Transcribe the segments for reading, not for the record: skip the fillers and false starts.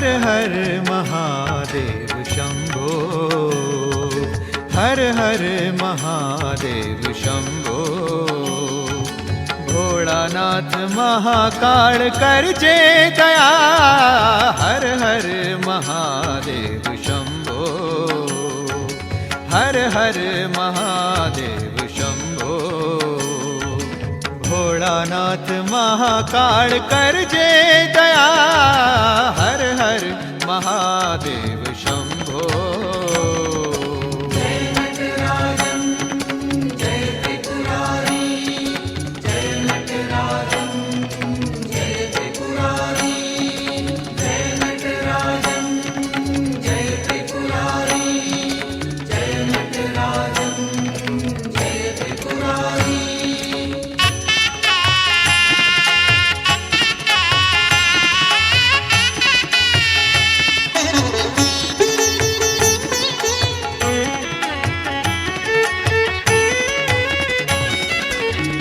हर हर महादेव शंभो, हर हर महादेव शंभो। भोलानाथ महाकाल करजे दया, हर हर महादेव शंभो, हर हर महादेव शंभो। भोलानाथ महाकाल करजे दया, हर हर महादेव शंभो।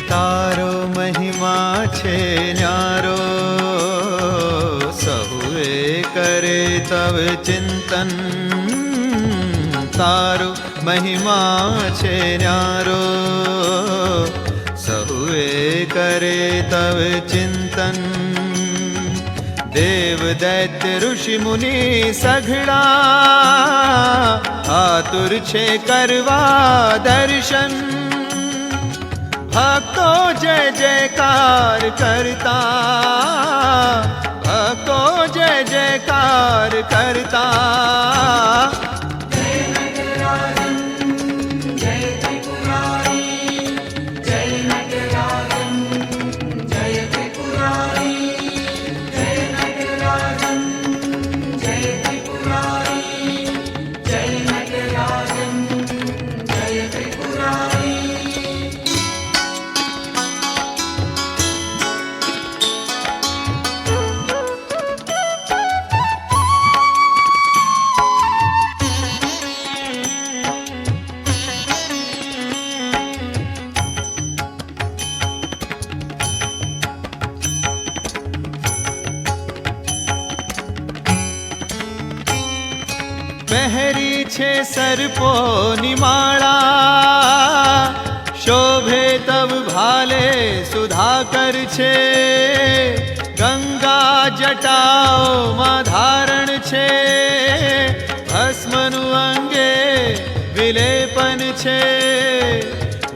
तारो महिमा छे न्यारो, सहुए करे तव चिंतन। तारो महिमा छे न्यारो, सहुए करे तव चिंतन। देव दैत्य ऋषि मुनि सघड़ा, आतुर छे करवा दर्शन। भक्तो जय जयकार करता, भक्तो जय जयकार करता। પહેરી છે સરપોની માળા, શોભે તવ ભાલે સુધાકર છે। ગંગા જટાઓમાં ધારણ છે, ભસ્મનું અંગે વિલેપન છે।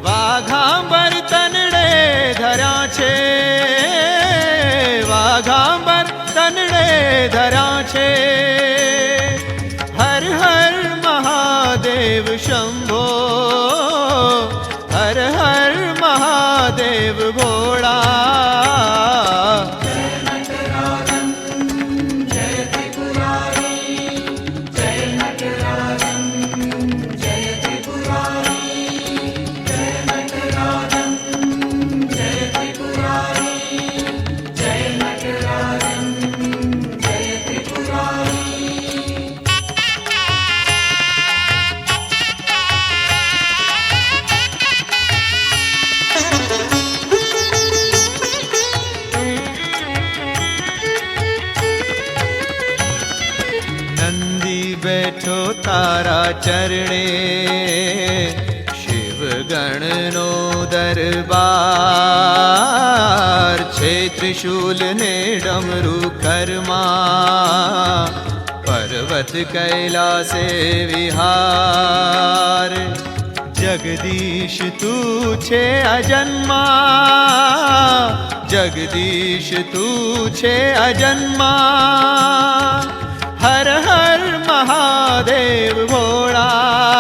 વાઘાંબર તનડે ધર્યા છે, વાઘાંબર તનડે ધર્યા છે। हर हर महादेव शंभो, हर हर महादेव भोला। बैठो तारा चरणे, शिव गण नो दरबार छे। त्रिशूल ने डमरू करमा, पर्वत कैलासे विहार। जगदीश तू छे अजन्मा, जगदीश तू छे अजन्मा। हर हर महादेव भोला।